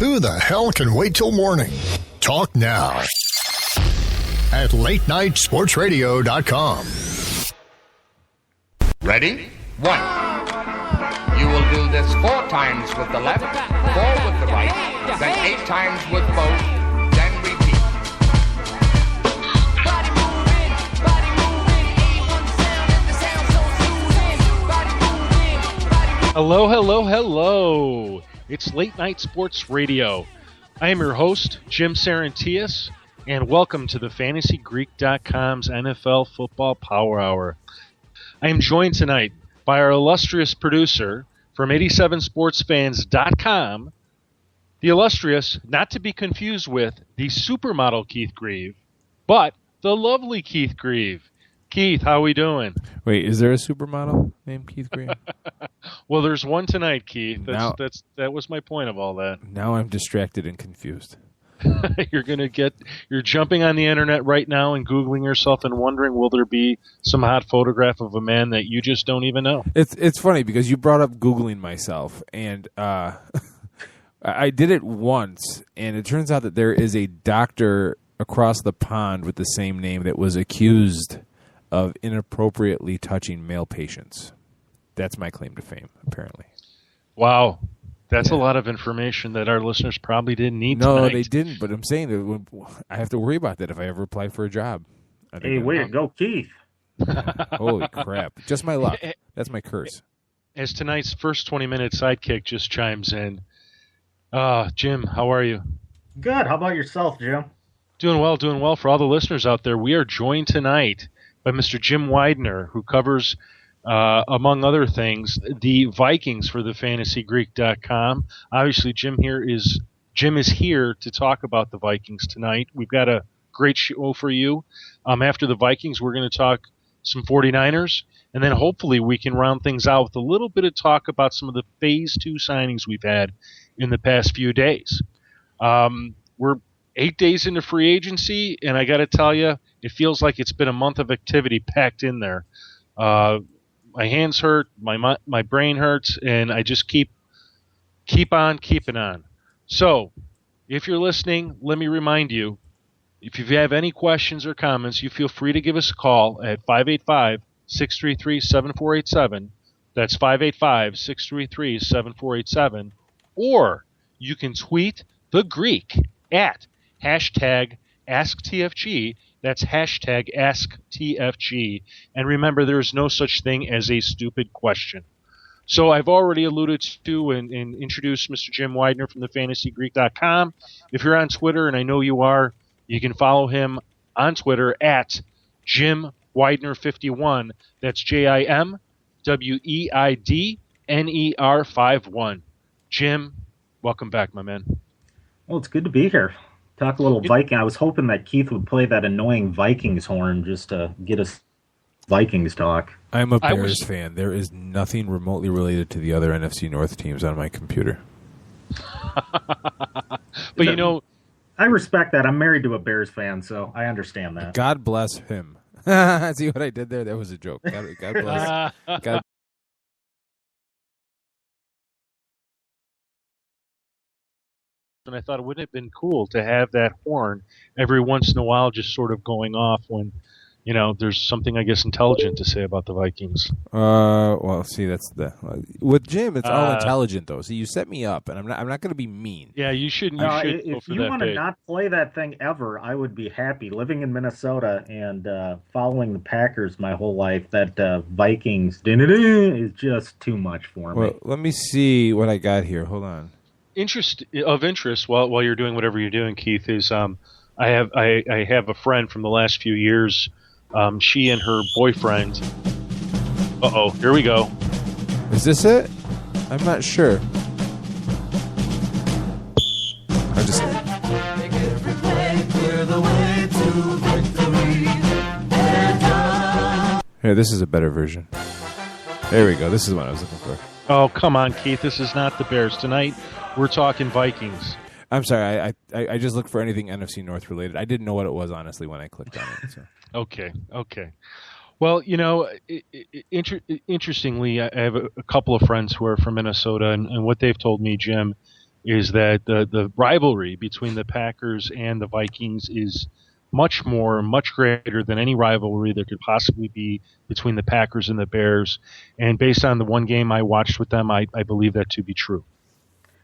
Who the hell can wait till morning? Talk now at latenightsportsradio.com. Ready? 1. You will do this 4 times with the left, 4 with the right, then 8 times with both, then repeat. Body moving, A1 sound and the sound so soothing. Body moving, Hello, hello, hello. It's Late Night Sports Radio. I am your host, Jim Sarantias, and welcome to the FantasyGreek.com's NFL Football Power Hour. I am joined tonight by our illustrious producer from 87sportsfans.com, the illustrious, not to be confused with the supermodel Keith Grieve, but the lovely Keith Grieve. Keith, how are we doing? Wait, is there a supermodel named Keith Grieve? Well, there's one tonight, Keith. That was my point of all that. Now I'm distracted and confused. You're jumping on the internet right now and Googling yourself and wondering, will there be some hot photograph of a man that you just don't even know? It's funny because you brought up Googling myself, and I did it once, and it turns out that there is a doctor across the pond with the same name that was accused of inappropriately touching male patients. That's my claim to fame, apparently. Wow. That's a lot of information that our listeners probably didn't need No, tonight. they didn't, but I'm saying that I have to worry about that if I ever apply for a job. Hey, way to go, Keith. Holy crap. Just my luck. That's my curse. As tonight's first 20-minute sidekick just chimes in, Jim, how are you? Good. How about yourself, Jim? Doing well. For all the listeners out there, we are joined tonight by Mr. Jim Widener, who covers, among other things, the Vikings for the FantasyGreek.com. Obviously, Jim is here to talk about the Vikings tonight. We've got a great show for you. After the Vikings, we're going to talk some 49ers, and then hopefully we can round things out with a little bit of talk about some of the Phase 2 signings we've had in the past few days. We're 8 days into free agency, and I got to tell you, it feels like it's been a month of activity packed in there. My hands hurt, my brain hurts, and I just keep on keeping on. So, if you're listening, let me remind you, if you have any questions or comments, you feel free to give us a call at 585-633-7487. That's 585-633-7487. Or you can tweet the Greek at hashtag AskTFG. That's hashtag AskTFG. And remember, there is no such thing as a stupid question. So I've already alluded to and introduced Mr. Jim Widener from the FantasyGreek.com. If you're on Twitter, and I know you are, you can follow him on Twitter at Jim Widener51. That's JimWeidner51. Jim, welcome back, my man. Well, it's good to be here. Talk a little Viking. I was hoping that Keith would play that annoying Vikings horn just to get us Vikings talk. I'm a Bears fan. There is nothing remotely related to the other NFC North teams on my computer. But you know, I respect that. I'm married to a Bears fan, so I understand that. God bless him. See what I did there? That was a joke. God bless. God. And I thought, wouldn't it have been cool to have that horn every once in a while just sort of going off when, you know, there's something, I guess, intelligent to say about the Vikings. Well, see, that's with Jim, it's all intelligent, though. See, you set me up, and I'm not going to be mean. Yeah, you shouldn't. If you want to not play that thing ever, I would be happy. Living in Minnesota and following the Packers my whole life, that Vikings is just too much for me. Well, let me see what I got here. Hold on. Interest while you're doing whatever you're doing, Keith, is I have a friend from the last few years. She and her boyfriend. Here we go. Is this it? I'm not sure. I just. Here, this is a better version. There we go. This is what I was looking for. Oh, come on, Keith. This is not the Bears tonight. We're talking Vikings. I'm sorry. I just looked for anything NFC North related. I didn't know what it was, honestly, when I clicked on it. So. Okay. Well, you know, interestingly, I have a couple of friends who are from Minnesota, and what they've told me, Jim, is that the rivalry between the Packers and the Vikings is much greater than any rivalry there could possibly be between the Packers and the Bears. And based on the one game I watched with them, I believe that to be true.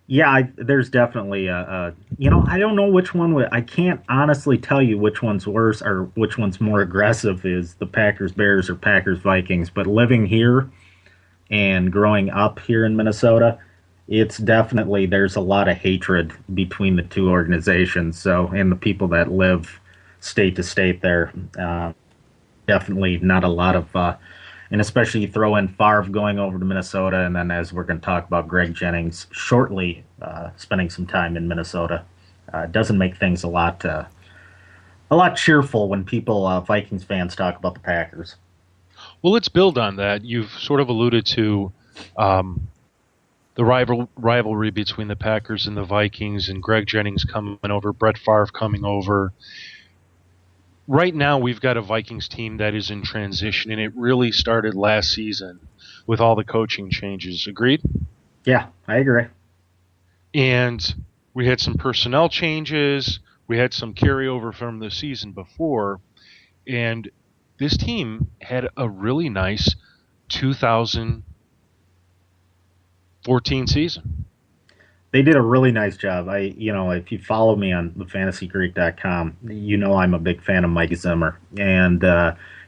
Yeah, there's definitely I don't know which one I can't honestly tell you which one's worse or which one's more aggressive, is the Packers Bears or Packers Vikings. But living here and growing up here in Minnesota, it's definitely, there's a lot of hatred between the two organizations. So, and the people that live state to state there, definitely not a lot of, and especially you throw in Favre going over to Minnesota, and then as we're going to talk about Greg Jennings shortly, spending some time in Minnesota, doesn't make things a lot cheerful when people, Vikings fans, talk about the Packers. Well, let's build on that. You've sort of alluded to the rivalry between the Packers and the Vikings, and Greg Jennings coming over, Brett Favre coming over. Right now, we've got a Vikings team that is in transition, and it really started last season with all the coaching changes. Agreed? Yeah, I agree. And we had some personnel changes. We had some carryover from the season before. And this team had a really nice 2014 season. They did a really nice job. If you follow me on thefantasygreek.com, I'm a big fan of Mike Zimmer. And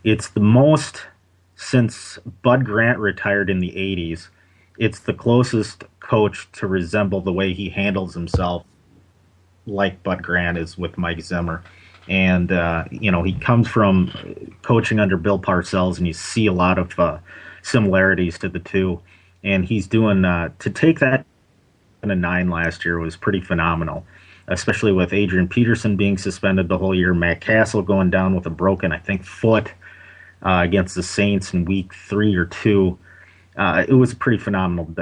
it's the most, since Bud Grant retired in the 80s, it's the closest coach to resemble the way he handles himself like Bud Grant is with Mike Zimmer. And, he comes from coaching under Bill Parcells, and you see a lot of similarities to the two. And he's doing, to take that in a 9 last year was pretty phenomenal, especially with Adrian Peterson being suspended the whole year, Matt Castle going down with a broken, I think, foot against the Saints in week 3 or 2. It was pretty phenomenal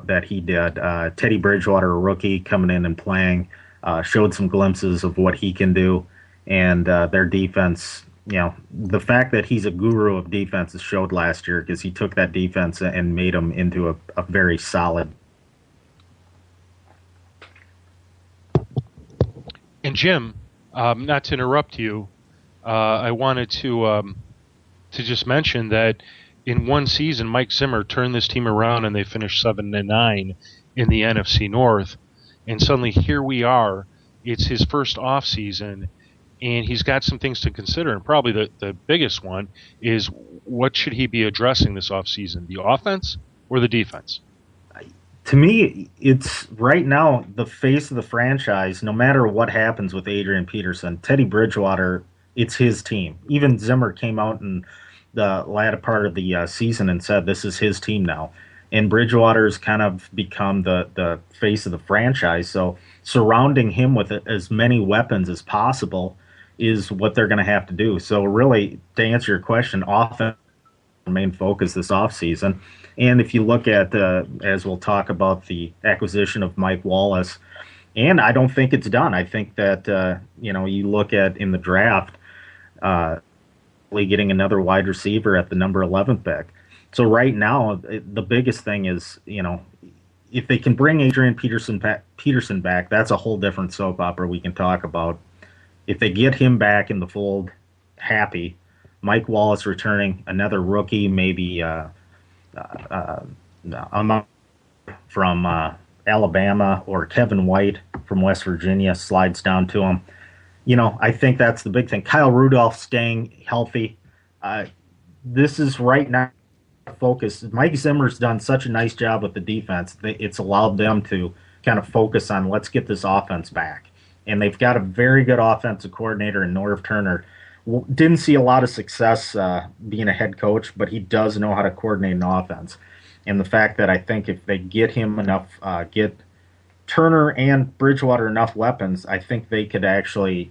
that he did. Teddy Bridgewater, a rookie, coming in and playing, showed some glimpses of what he can do. And their defense, the fact that he's a guru of defenses showed last year, because he took that defense and made them into a very solid. And Jim, not to interrupt you, I wanted to just mention that in one season, Mike Zimmer turned this team around, and they finished 7-9 in the NFC North. And suddenly, here we are. It's his first off season, and he's got some things to consider. And probably the biggest one is, what should he be addressing this off season, the offense or the defense? To me, it's right now the face of the franchise. No matter what happens with Adrian Peterson, Teddy Bridgewater, it's his team. Even Zimmer came out in the latter part of the season and said this is his team now. And Bridgewater's kind of become the face of the franchise. So surrounding him with as many weapons as possible is what they're going to have to do. So really, to answer your question, offense main focus this offseason. And if you look at, as we'll talk about, the acquisition of Mike Wallace, and I don't think it's done. I think that, you look at in the draft, getting another wide receiver at the number 11 pick. So right now, the biggest thing is, if they can bring Adrian Peterson back, that's a whole different soap opera we can talk about. If they get him back in the fold, happy. Mike Wallace returning, another rookie, maybe from Alabama, or Kevin White from West Virginia slides down to him. I think that's the big thing. Kyle Rudolph staying healthy. This is right now focus. Mike Zimmer's done such a nice job with the defense. It's allowed them to kind of focus on, let's get this offense back. And they've got a very good offensive coordinator in Norv Turner. Didn't see a lot of success being a head coach, but he does know how to coordinate an offense. And the fact that I think if they get him enough, get Turner and Bridgewater enough weapons, I think they could actually,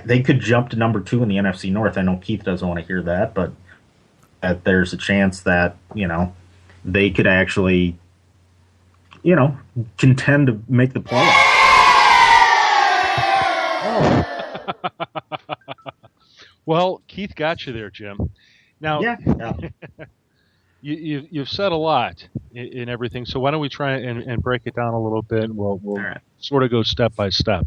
they could jump to number 2 in the NFC North. I know Keith doesn't want to hear that, but that there's a chance that, they could actually, contend to make the playoffs. Well, Keith got you there, Jim. Now, yeah. you've said a lot in everything. So why don't we try and break it down a little bit, and we'll right. sort of go step by step.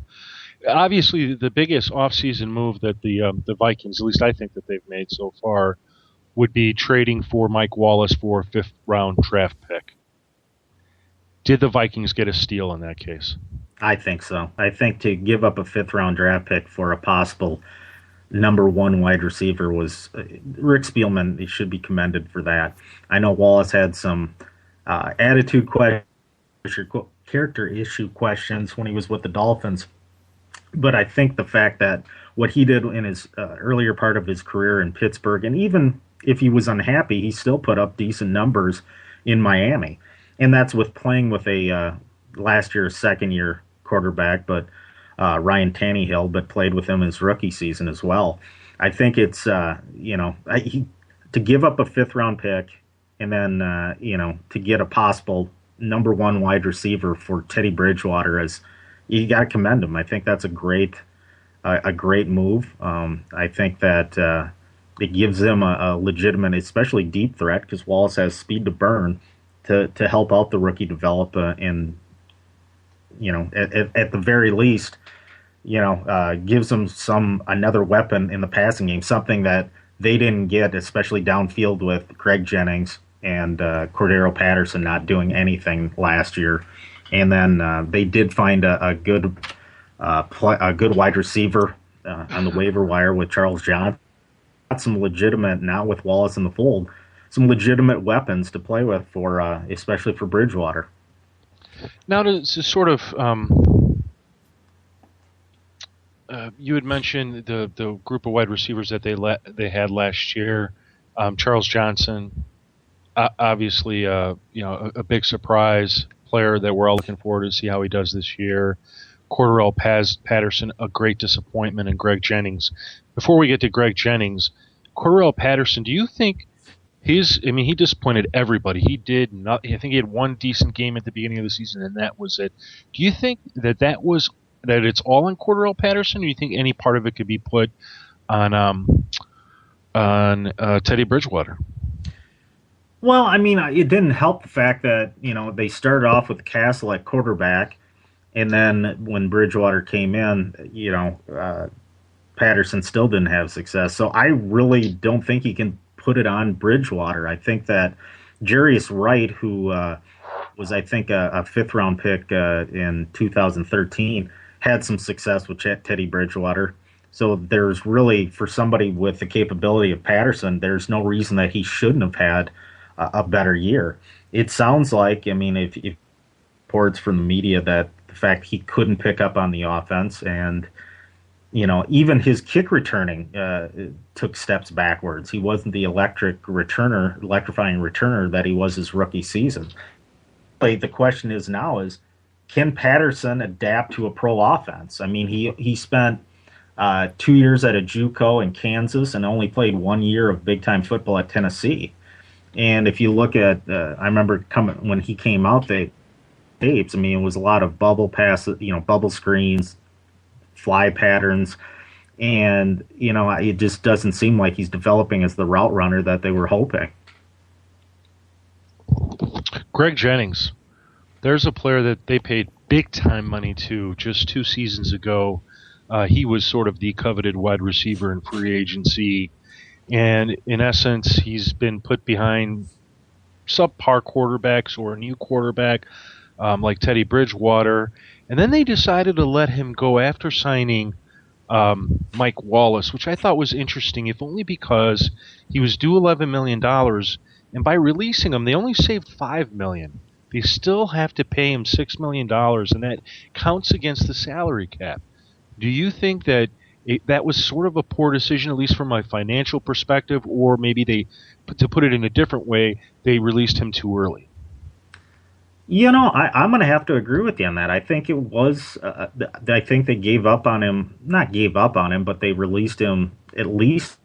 Obviously, the biggest offseason move that the Vikings, at least I think that they've made so far, would be trading for Mike Wallace for a 5th-round draft pick. Did the Vikings get a steal in that case? I think so. I think to give up a 5th-round draft pick for a possible number 1 wide receiver was Rick Spielman. He should be commended for that. I know Wallace had some attitude questions, character issue questions when he was with the Dolphins, but I think the fact that what he did in his earlier part of his career in Pittsburgh, and even if he was unhappy, he still put up decent numbers in Miami, and that's with playing with a last year's second-year quarterback, but Ryan Tannehill, but played with him his rookie season as well. I think it's, to give up a 5th-round pick and then, to get a possible number 1 wide receiver for Teddy Bridgewater, you got to commend him. I think that's a great move. I think that it gives them a legitimate, especially deep threat, because Wallace has speed to burn to help out the rookie develop and at the very least, gives them another weapon in the passing game, something that they didn't get, especially downfield with Greg Jennings and Cordero Patterson not doing anything last year. And then they did find a good wide receiver on the waiver wire with Charles Johnson. Got some legitimate, now with Wallace in the fold, some legitimate weapons to play with for especially for Bridgewater. Now to sort of, you had mentioned the group of wide receivers that they had last year. Charles Johnson, obviously, a big surprise player that we're all looking forward to see how he does this year. Cordero Patterson, a great disappointment, and Greg Jennings. Before we get to Greg Jennings, Cordero Patterson, do you think he disappointed everybody. He did not. I think he had one decent game at the beginning of the season, and that was it. Do you think that it's all on Cordero Patterson, or do you think any part of it could be put on Teddy Bridgewater? Well, it didn't help the fact that they started off with Castle at quarterback, and then when Bridgewater came in, Patterson still didn't have success. So I really don't think he can put it on Bridgewater. I think that Jarius Wright, who was, I think, a 5th-round pick in 2013, had some success with Teddy Bridgewater. So there's really, for somebody with the capability of Patterson, there's no reason that he shouldn't have had a better year. It sounds like, if reports from the media that the fact he couldn't pick up on the offense, and even his kick returning took steps backwards. He wasn't the electrifying returner that he was his rookie season. But the question is now can Patterson adapt to a pro offense? He spent 2 years at a JUCO in Kansas and only played 1 year of big-time football at Tennessee. And if you look at, I remember when he came out, the tapes, it was a lot of bubble passes, bubble screens, fly patterns, and it just doesn't seem like he's developing as the route runner that they were hoping. Greg Jennings, there's a player that they paid big time money to just 2 seasons ago. He was sort of the coveted wide receiver in free agency, and in essence, he's been put behind subpar quarterbacks or a new quarterback like Teddy Bridgewater. And then they decided to let him go after signing Mike Wallace, which I thought was interesting, if only because he was due $11 million, and by releasing him, they only saved $5 million. They still have to pay him $6 million, and that counts against the salary cap. Do you think that that was sort of a poor decision, at least from a financial perspective, or maybe to put it in a different way, they released him too early? I'm going to have to agree with you on that. I think it was, I think they gave up on him, not gave up on him, but they released him at least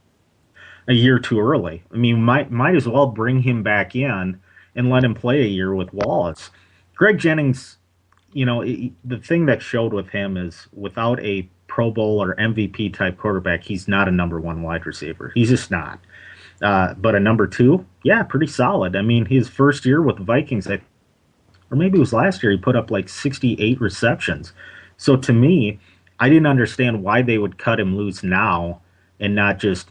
a year too early. Might as well bring him back in and let him play a year with Wallace. Greg Jennings, the thing that showed with him is without a Pro Bowl or MVP type quarterback, he's not a number 1 wide receiver. He's just not. But a number 2, yeah, pretty solid. I mean, his first year with the Vikings, or maybe it was last year, he put up like 68 receptions. So to me, I didn't understand why they would cut him loose now and not just,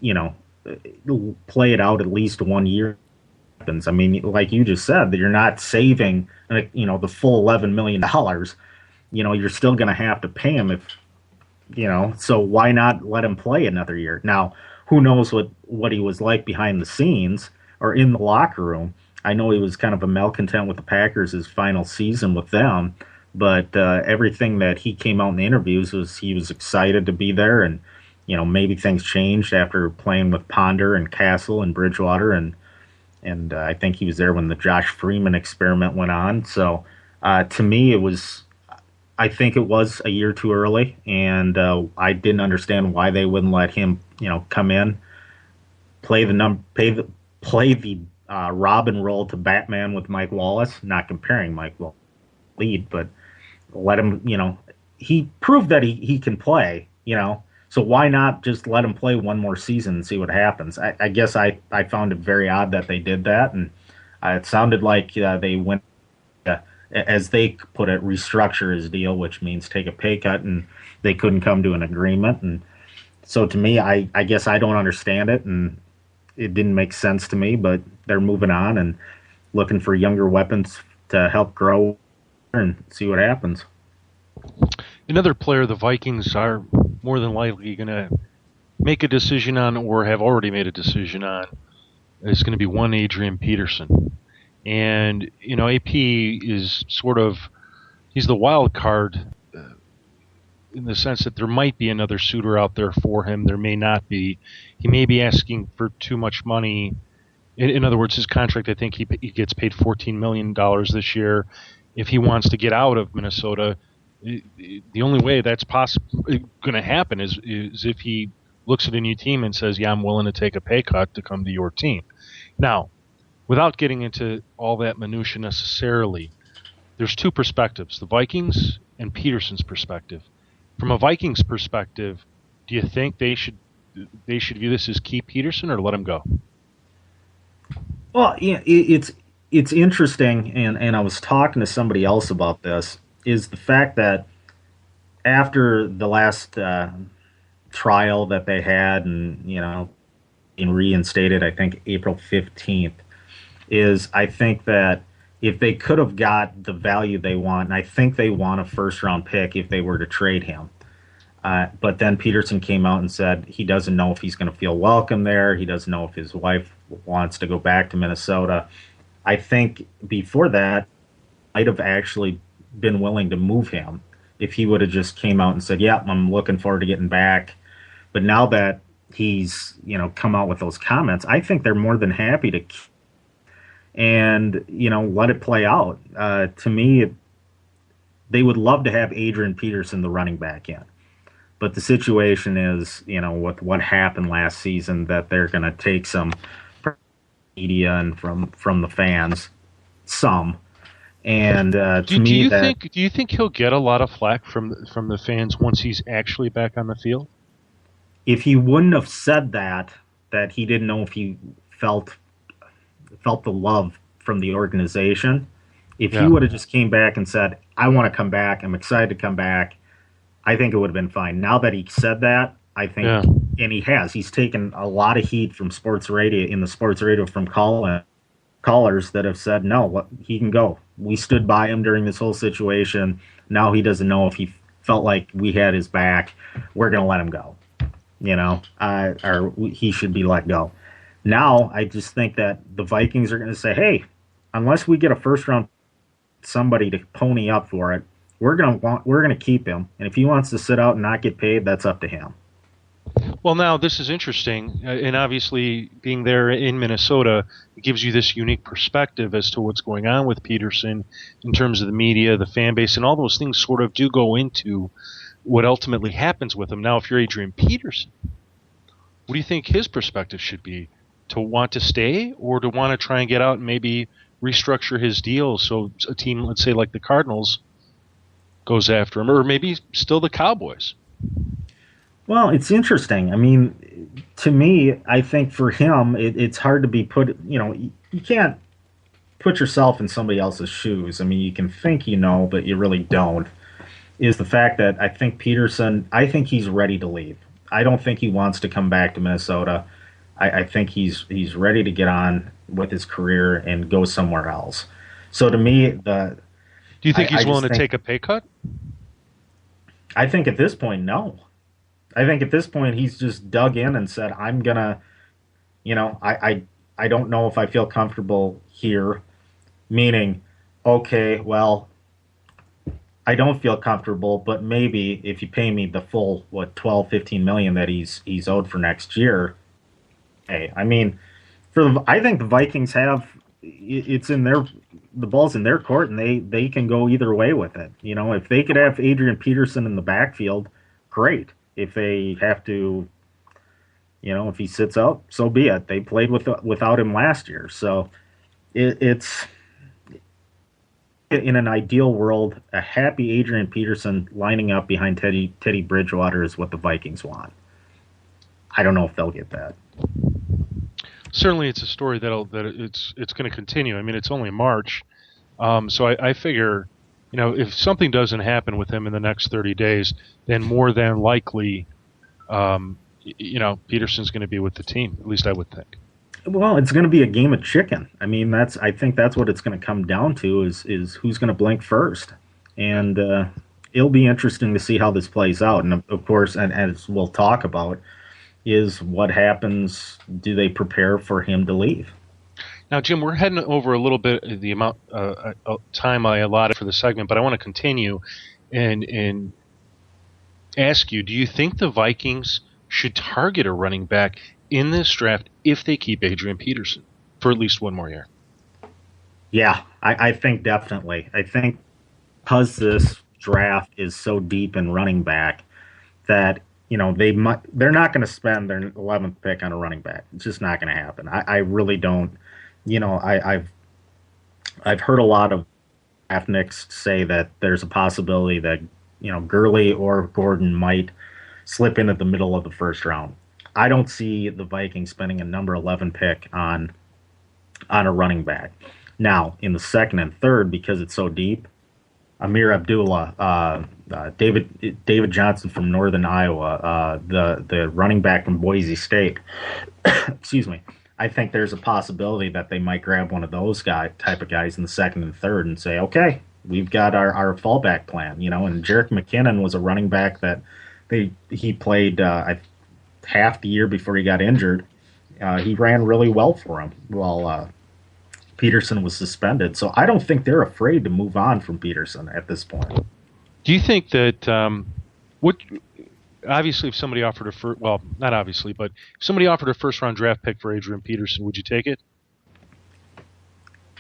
play it out at least 1 year. I mean, like you just said, that you're not saving, the full $11 million. You're still going to have to pay him so why not let him play another year? Now, who knows what he was like behind the scenes or in the locker room. I know he was kind of a malcontent with the Packers his final season with them, but everything that he came out in the interviews was he was excited to be there, and maybe things changed after playing with Ponder and Castle and Bridgewater, and I think he was there when the Josh Freeman experiment went on. So to me, I think it was a year too early, and I didn't understand why they wouldn't let him come in, play the Robin role to Batman with Mike Wallace. Not comparing Mike Wallace lead, but let him. He proved that he can play. So why not just let him play one more season and see what happens? I guess I found it very odd that they did that, and it sounded like they went, as they put it, restructure his deal, which means take a pay cut, and they couldn't come to an agreement. And so to me, I guess I don't understand it, and it didn't make sense to me, but they're moving on and looking for younger weapons to help grow and see what happens. Another player the Vikings are more than likely going to make a decision on, or have already made a decision on, is going to be one Adrian Peterson. And, AP is he's the wild card in the sense that there might be another suitor out there for him. There may not be. He may be asking for too much money. In other words, his contract, I think he gets paid $14 million this year. If he wants to get out of Minnesota, the only way that's going to happen is if he looks at a new team and says, yeah, I'm willing to take a pay cut to come to your team. Now, without getting into all that minutia necessarily, there's two perspectives, the Vikings and Peterson's perspective. From a Vikings perspective, do you think they should view this as keep Peterson or let him go? Well, yeah, it's interesting, and I was talking to somebody else about this, is the fact that after the last trial that they had and, being reinstated, I think April 15th, is I think that if they could have got the value they want, and I think they want a first-round pick if they were to trade him. But then Peterson came out and said he doesn't know if he's going to feel welcome there. He doesn't know if his wife wants to go back to Minnesota. I think before that, might have actually been willing to move him if he would have just came out and said, yeah, I'm looking forward to getting back. But now that he's, come out with those comments, I think they're more than happy to and, let it play out. To me, they would love to have Adrian Peterson, the running back, in. But the situation is, with what happened last season, that they're going to take some media and from the fans, some. And do you think he'll get a lot of flack from the fans once he's actually back on the field? If he wouldn't have said that he didn't know if he felt the love from the organization, if he would have just came back and said, I want to come back, I'm excited to come back, I think it would have been fine. Now that he said that, I think, and he's taken a lot of heat from sports radio from callers that have said, no, he can go. We stood by him during this whole situation. Now he doesn't know if he felt like we had his back. We're going to let him go, or he should be let go. Now I just think that the Vikings are going to say, hey, unless we get a first round somebody to pony up for it, we're going to keep him. And if he wants to sit out and not get paid, that's up to him. Well, now this is interesting, and obviously being there in Minnesota gives you this unique perspective as to what's going on with Peterson in terms of the media, the fan base, and all those things sort of do go into what ultimately happens with him. Now, if you're Adrian Peterson, what do you think his perspective should be? To want to stay or to want to try and get out and maybe restructure his deal so a team, let's say like the Cardinals, goes after him, or maybe still the Cowboys? Well, it's interesting. I mean, to me, I think for him, it's hard to be put. You can't put yourself in somebody else's shoes. I mean, you can think you know, but you really don't. Is the fact that I think Peterson, I think he's ready to leave. I don't think he wants to come back to Minnesota. I think he's ready to get on with his career and go somewhere else. So to me, do you think he's willing to take a pay cut? I think at this point, no. I think at this point he's just dug in and said, "I'm gonna, I don't know if I feel comfortable here." Meaning, okay, well, I don't feel comfortable, but maybe if you pay me the full 12, 15 million that he's owed for next year. Hey, I mean, I think the Vikings have the ball's in their court, and they can go either way with it. If they could have Adrian Peterson in the backfield, great. If they have to, if he sits out, so be it. They played without him last year, so it's in an ideal world, a happy Adrian Peterson lining up behind Teddy Bridgewater is what the Vikings want. I don't know if they'll get that. Certainly, it's a story that it's going to continue. I mean, it's only March, so I figure, if something doesn't happen with him in the next 30 days, then more than likely, Peterson's going to be with the team. At least I would think. Well, it's going to be a game of chicken. I mean, I think that's what it's going to come down to is who's going to blink first, and it'll be interesting to see how this plays out. And of course, and as we'll talk about, is what happens. Do they prepare for him to leave? Now, Jim, we're heading over a little bit of the amount of time I allotted for the segment, but I want to continue and ask you, do you think the Vikings should target a running back in this draft if they keep Adrian Peterson for at least one more year? Yeah, I think definitely. I think because this draft is so deep in running back that they're not going to spend their 11th pick on a running back. It's just not going to happen. I really don't. I've heard a lot of draftniks say that there's a possibility that Gurley or Gordon might slip in at the middle of the first round. I don't see the Vikings spending a number 11 pick on a running back. Now, in the second and third, because it's so deep, Amir Abdullah, David Johnson from Northern Iowa, the running back from Boise State, excuse me, I think there's a possibility that they might grab one of those type of guys in the second and third and say, okay, we've got our fallback plan, and Jerick McKinnon was a running back that he played half the year before he got injured. He ran really well for him while Peterson was suspended. So I don't think they're afraid to move on from Peterson at this point. Do you think that obviously if somebody offered not obviously, but if somebody offered a first-round draft pick for Adrian Peterson, would you take it?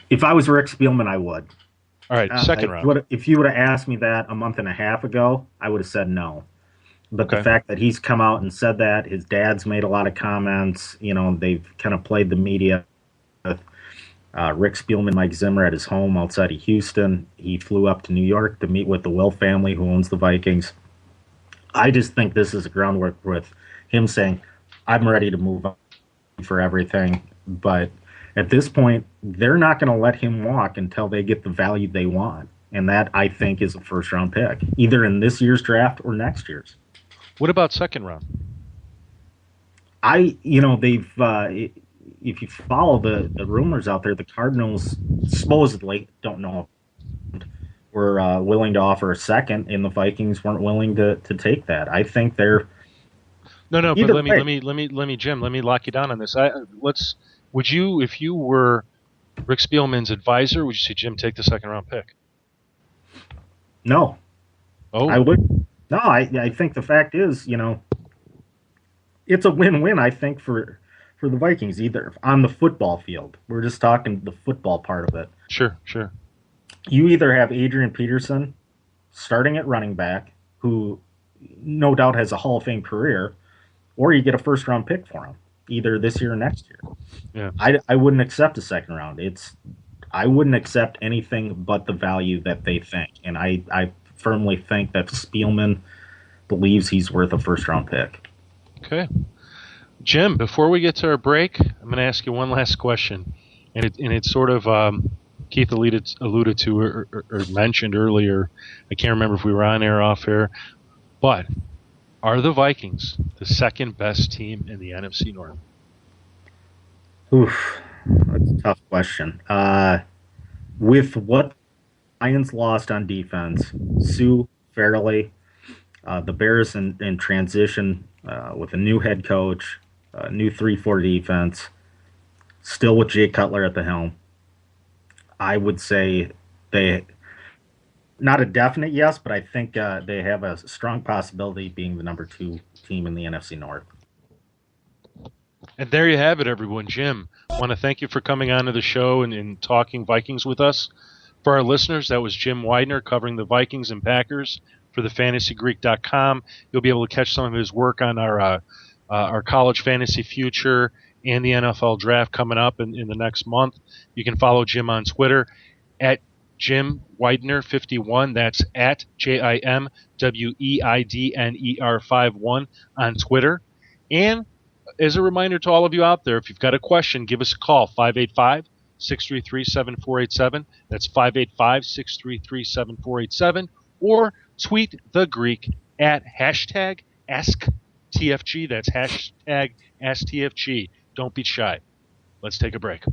If I was Rick Spielman, I would. All right, second round. If you would have asked me that a month and a half ago, I would have said no. But The fact that he's come out and said that, his dad's made a lot of comments, they've kind of played the media with Rick Spielman, Mike Zimmer at his home outside of Houston. He flew up to New York to meet with the Will family who owns the Vikings. I just think this is a groundwork with him saying, I'm ready to move on for everything. But at this point, they're not going to let him walk until they get the value they want. And that, I think, is a first-round pick, either in this year's draft or next year's. What about second round? They've if you follow the rumors out there, the Cardinals supposedly, don't know, were willing to offer a second, and the Vikings weren't willing to take that. I think they're no. But let me, Jim, let me lock you down on this. Would you, if you were Rick Spielman's advisor, would you say, Jim, take the second round pick? No. Oh, I would. No, I think the fact is, it's a win-win. I think for the Vikings, either on the football field. We're just talking the football part of it. Sure. You either have Adrian Peterson starting at running back, who no doubt has a Hall of Fame career, or you get a first-round pick for him, either this year or next year. Yeah. I wouldn't accept a second round. I wouldn't accept anything but the value that they think. And I firmly think that Spielman believes he's worth a first-round pick. Okay. Jim, before we get to our break, I'm going to ask you one last question. And it's sort of Keith alluded to or mentioned earlier. I can't remember if we were on air or off air. But are the Vikings the second best team in the NFC North? Oof, that's a tough question. With what Lions lost on defense, Sue Fairley, the Bears in transition with a new head coach, new 3-4 defense, still with Jay Cutler at the helm, I would say they, not a definite yes, but I think they have a strong possibility of being the number 2 team in the NFC North. And there you have it, everyone. Jim, I want to thank you for coming on to the show and talking Vikings with us. For our listeners, that was Jim Widener covering the Vikings and Packers for thefantasygreek.com. You'll be able to catch some of his work on our college fantasy future and the NFL draft coming up in the next month. You can follow Jim on Twitter at Jim Widener51. That's at JimWeidner51 on Twitter. And as a reminder to all of you out there, if you've got a question, give us a call, 585-633-7487. That's 585-633-7487. Or tweet the Greek at hashtag AskTFG. That's hashtag AskTFG. Don't be shy. Let's take a break.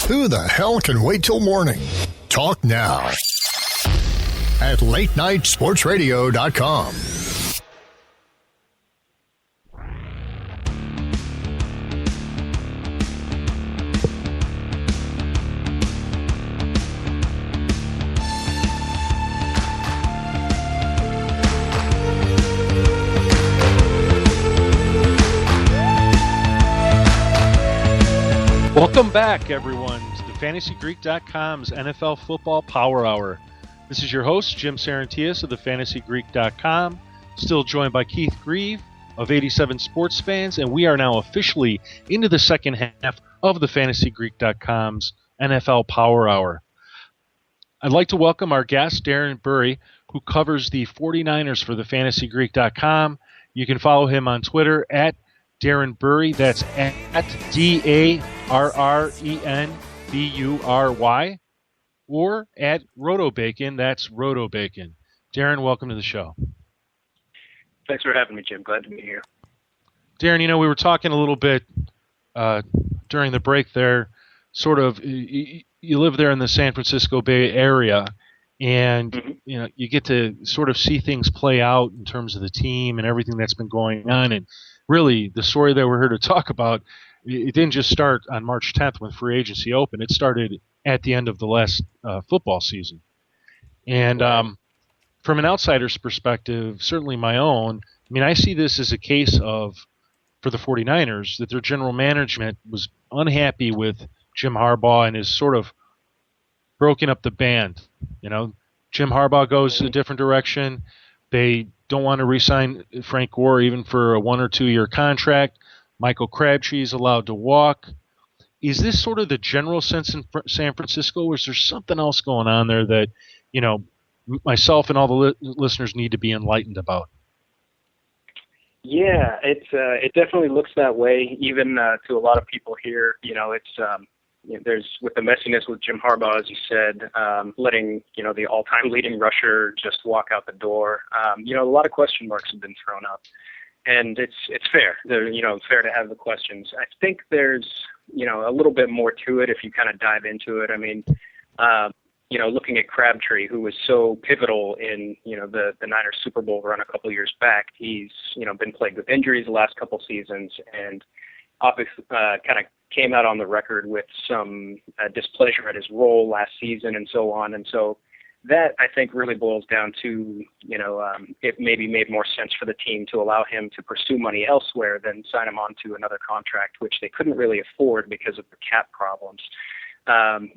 Who the hell can wait till morning? Talk now. at latenightsportsradio.com. Welcome back, everyone, to the FantasyGreek.com's NFL Football Power Hour. This is your host, Jim Sarantias of the FantasyGreek.com, still joined by Keith Grieve of 87 Sports Fans, and we are now officially into the second half of the FantasyGreek.com's NFL Power Hour. I'd like to welcome our guest, Darren Burry, who covers the 49ers for the FantasyGreek.com. You can follow him on Twitter at Darren Burry. That's at DARRENBURY, or at RotoBacon. That's RotoBacon. Darren, welcome to the show. Thanks for having me, Jim. Glad to be here. Darren, we were talking a little bit during the break there. Sort of, you live there in the San Francisco Bay Area, and you get to sort of see things play out in terms of the team and everything that's been going on. And really, the story that we're here to talk about, it didn't just start on March 10th when free agency opened. It started at the end of the last football season. And from an outsider's perspective, certainly my own, I see this as a case of, for the 49ers, that their general management was unhappy with Jim Harbaugh and has sort of broken up the band. Jim Harbaugh goes a different direction. They don't want to re-sign Frank Gore even for a 1 or 2 year contract. Michael Crabtree is allowed to walk. Is this sort of the general sense in San Francisco, or is there something else going on there that, myself and all the listeners need to be enlightened about? Yeah, it definitely looks that way, even to a lot of people here. There's, with the messiness with Jim Harbaugh, as you said, letting the all-time leading rusher just walk out the door. A lot of question marks have been thrown up, and it's fair. Fair to have the questions. I think there's a little bit more to it if you kind of dive into it. Looking at Crabtree, who was so pivotal in the Niners Super Bowl run a couple years back, he's been plagued with injuries the last couple seasons, and obviously kind of came out on the record with some displeasure at his role last season and so on. And so that, I think, really boils down to, it maybe made more sense for the team to allow him to pursue money elsewhere than sign him on to another contract, which they couldn't really afford because of the cap problems.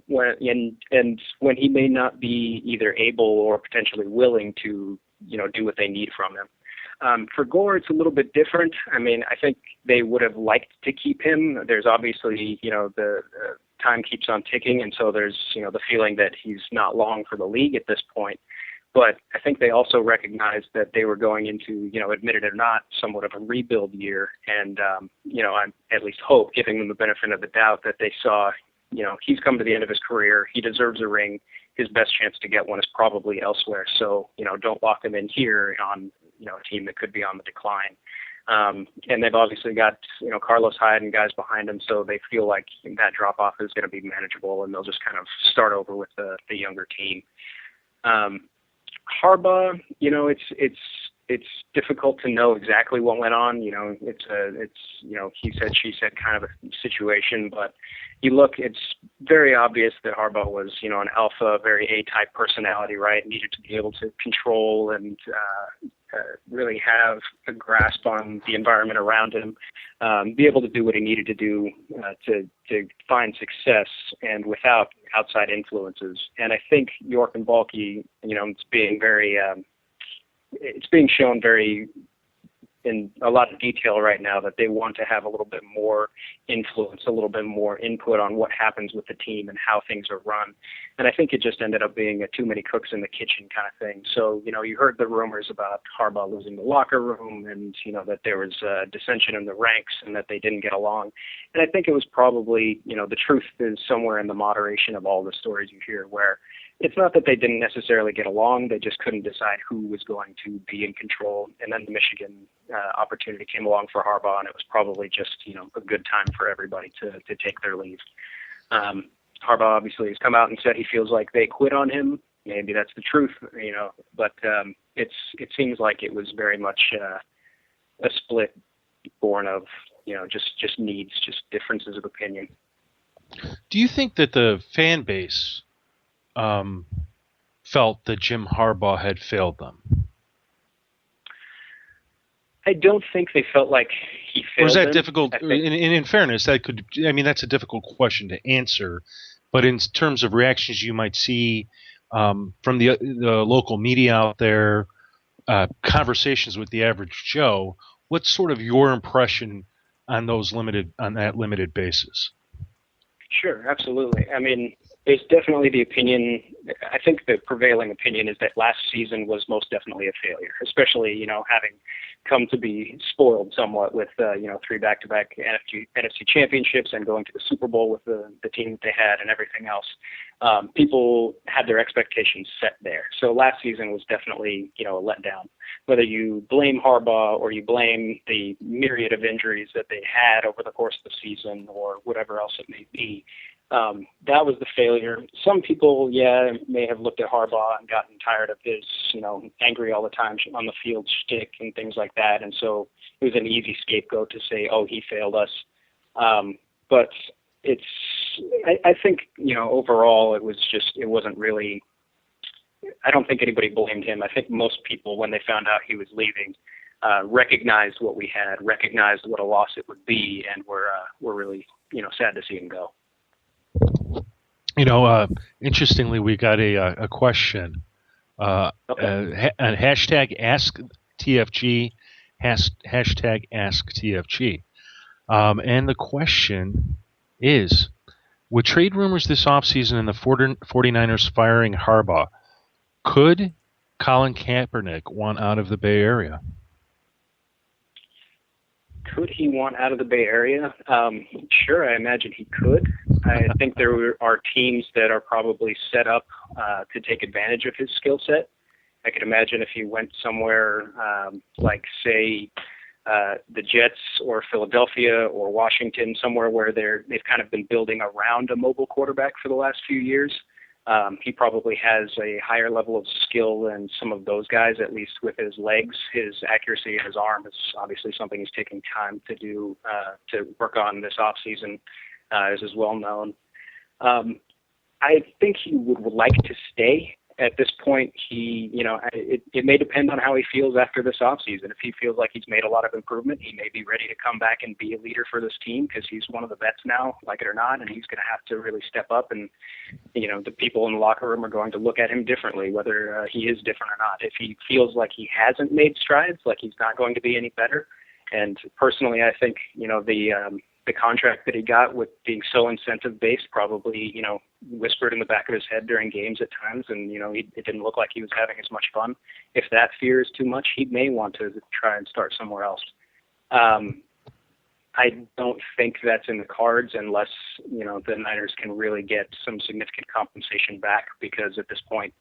When he may not be either able or potentially willing to, do what they need from him. For Gore, it's a little bit different. I think they would have liked to keep him. There's obviously, the time keeps on ticking, and so there's, the feeling that he's not long for the league at this point. But I think they also recognized that they were going into, admit it or not, somewhat of a rebuild year. And, I at least hope, giving them the benefit of the doubt, that they saw, he's come to the end of his career. He deserves a ring. His best chance to get one is probably elsewhere. So, don't lock him in here on, a team that could be on the decline. And they've obviously got, Carlos Hyde and guys behind him, so they feel like that drop-off is going to be manageable, and they'll just kind of start over with the younger team. Harbaugh, it's difficult to know exactly what went on. It's he said, she said kind of a situation, but it's very obvious that Harbaugh was, an alpha, very A-type personality, right? Needed to be able to control and really have a grasp on the environment around him, be able to do what he needed to do to find success, and without outside influences. And I think York and Balky, it's being very, it's being shown very in a lot of detail right now that they want to have a little bit more influence, a little bit more input on what happens with the team and how things are run. And I think it just ended up being a too many cooks in the kitchen kind of thing. So, you heard the rumors about Harbaugh losing the locker room and, that there was dissension in the ranks and that they didn't get along. And I think it was probably, the truth is somewhere in the moderation of all the stories you hear, where it's not that they didn't necessarily get along, they just couldn't decide who was going to be in control. And then the Michigan opportunity came along for Harbaugh, and it was probably just, a good time for everybody to take their leave. Harbaugh obviously has come out and said he feels like they quit on him, maybe that's the truth, but it seems like it was very much a split born of, just needs, just differences of opinion. Do you think that the fan base felt that Jim Harbaugh had failed them? I don't think they felt like he failed them. Or is that difficult? In fairness, that's a difficult question to answer. But in terms of reactions you might see from the local media out there, conversations with the average Joe, what's sort of your impression on that limited basis? Sure, absolutely. I mean, there's definitely the opinion. I think the prevailing opinion is that last season was most definitely a failure, especially, having come to be spoiled somewhat with, 3 back-to-back NFC championships and going to the Super Bowl with the team that they had and everything else. People had their expectations set there. So last season was definitely, a letdown. Whether you blame Harbaugh or you blame the myriad of injuries that they had over the course of the season or whatever else it may be, that was the failure. Some people, may have looked at Harbaugh and gotten tired of his, angry all the time on the field shtick and things like that. And so it was an easy scapegoat to say, oh, he failed us. But I think, overall it wasn't really, I don't think anybody blamed him. I think most people, when they found out he was leaving, recognized what we had, recognized what a loss it would be, and were really, sad to see him go. Interestingly, we got a question. Hashtag Ask TFG, hashtag Ask TFG. And the question is, with trade rumors this offseason and the 49ers firing Harbaugh, could Colin Kaepernick want out of the Bay Area? Could he want out of the Bay Area? Sure, I imagine he could. I think there are teams that are probably set up to take advantage of his skill set. I could imagine if he went somewhere like, say, the Jets or Philadelphia or Washington, somewhere where they've kind of been building around a mobile quarterback for the last few years. He probably has a higher level of skill than some of those guys, at least with his legs. His accuracy and his arm is obviously something he's taking time to do, to work on this offseason, as is well known. I think he would like to stay. At this point, it may depend on how he feels after this offseason. If he feels like he's made a lot of improvement, he may be ready to come back and be a leader for this team because he's one of the vets now, like it or not, and he's going to have to really step up. And, the people in the locker room are going to look at him differently, whether he is different or not. If he feels like he hasn't made strides, like he's not going to be any better. And personally, I think, the contract that he got with being so incentive-based probably, whispered in the back of his head during games at times, and, it didn't look like he was having as much fun. If that fear is too much, he may want to try and start somewhere else. I don't think that's in the cards unless, the Niners can really get some significant compensation back, because at this point,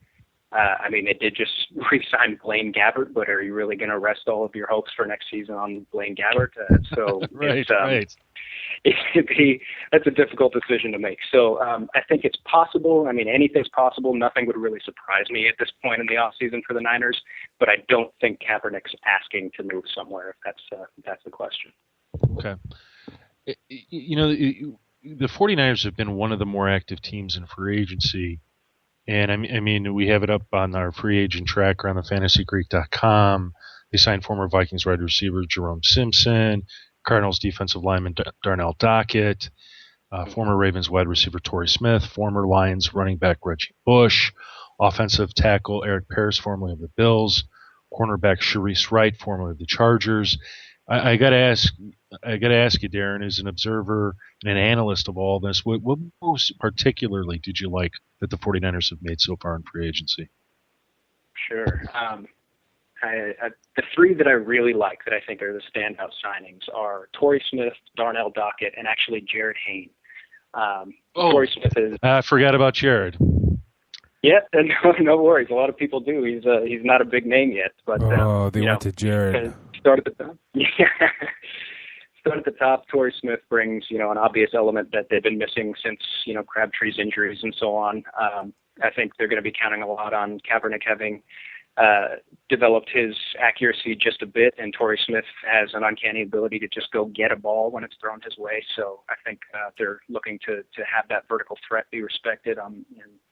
they did just re-sign Blaine Gabbert, but are you really going to rest all of your hopes for next season on Blaine Gabbert? Right. That's a difficult decision to make. So I think it's possible. Anything's possible. Nothing would really surprise me at this point in the offseason for the Niners, but I don't think Kaepernick's asking to move somewhere, if that's the question. Okay. The 49ers have been one of the more active teams in free agency. And we have it up on our free agent tracker on the fantasygreek.com. They signed former Vikings wide receiver Jerome Simpson, Cardinals defensive lineman Darnell Dockett, former Ravens wide receiver Torrey Smith, former Lions running back Reggie Bush, offensive tackle Eric Paris, formerly of the Bills, cornerback Sharice Wright, formerly of the Chargers. I got to ask you, Darren, as an observer and an analyst of all this, what most particularly did you like that the 49ers have made so far in free agency? Sure. The three that I really like that I think are the standout signings are Torrey Smith, Darnell Dockett, and actually Jared Hayne. Torrey Smith is... I forgot about Jared. Yeah, no worries. A lot of people do. He's not a big name yet, but they went to Jared. Start at the top. Yeah. Start at the top. Torrey Smith brings, an obvious element that they've been missing since, Crabtree's injuries and so on. I think they're going to be counting a lot on Kaepernick having developed his accuracy just a bit, and Torrey Smith has an uncanny ability to just go get a ball when it's thrown his way. So I think they're looking to have that vertical threat be respected, and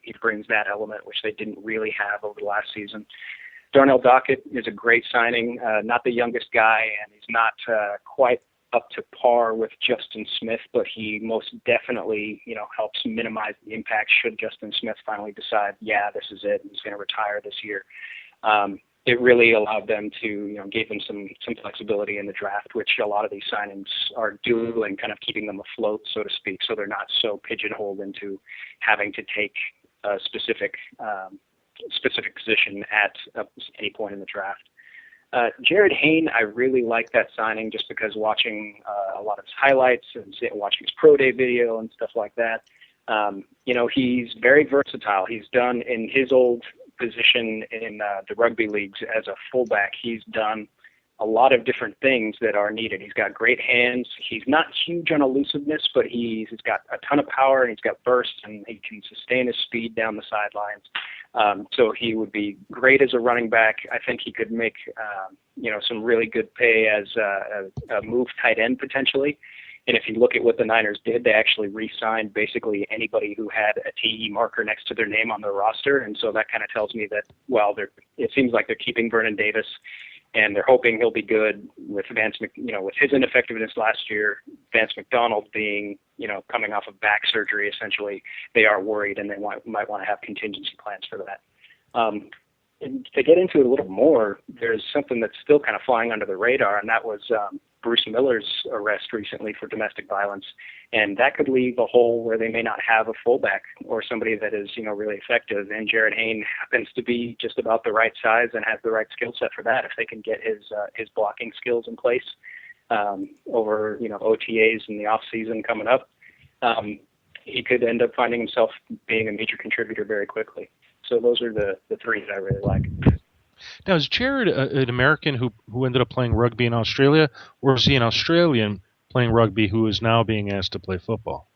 he brings that element, which they didn't really have over the last season. Darnell Dockett is a great signing, not the youngest guy, and he's not quite up to par with Justin Smith, but he most definitely, helps minimize the impact should Justin Smith finally decide, yeah, this is it, he's going to retire this year. It really allowed them to, gave them some flexibility in the draft, which a lot of these signings are doing, kind of keeping them afloat, so to speak, so they're not so pigeonholed into having to take a specific position at any point in the draft. Jared Hayne, I really like that signing just because watching a lot of his highlights and watching his pro day video and stuff like that, he's very versatile. He's done in his old position in the rugby leagues as a fullback. He's done a lot of different things that are needed. He's got great hands. He's not huge on elusiveness, but he's got a ton of power, and he's got bursts, and he can sustain his speed down the sidelines. So he would be great as a running back. I think he could make, some really good pay as a move tight end potentially. And if you look at what the Niners did, they actually re-signed basically anybody who had a TE marker next to their name on their roster. And so that kind of tells me that, it seems like they're keeping Vernon Davis, and they're hoping he'll be good with with his ineffectiveness last year, Vance McDonald being, coming off of back surgery, essentially. They are worried, and they might want to have contingency plans for that. And to get into it a little more, there's something that's still kind of flying under the radar, and that was Bruce Miller's arrest recently for domestic violence. And that could leave a hole where they may not have a fullback or somebody that is, really effective. And Jared Hayne happens to be just about the right size and has the right skill set for that. If they can get his blocking skills in place over, OTAs in the off season coming up, he could end up finding himself being a major contributor very quickly. So those are the three that I really like. Now, is Jared an American who ended up playing rugby in Australia, or is he an Australian playing rugby who is now being asked to play football?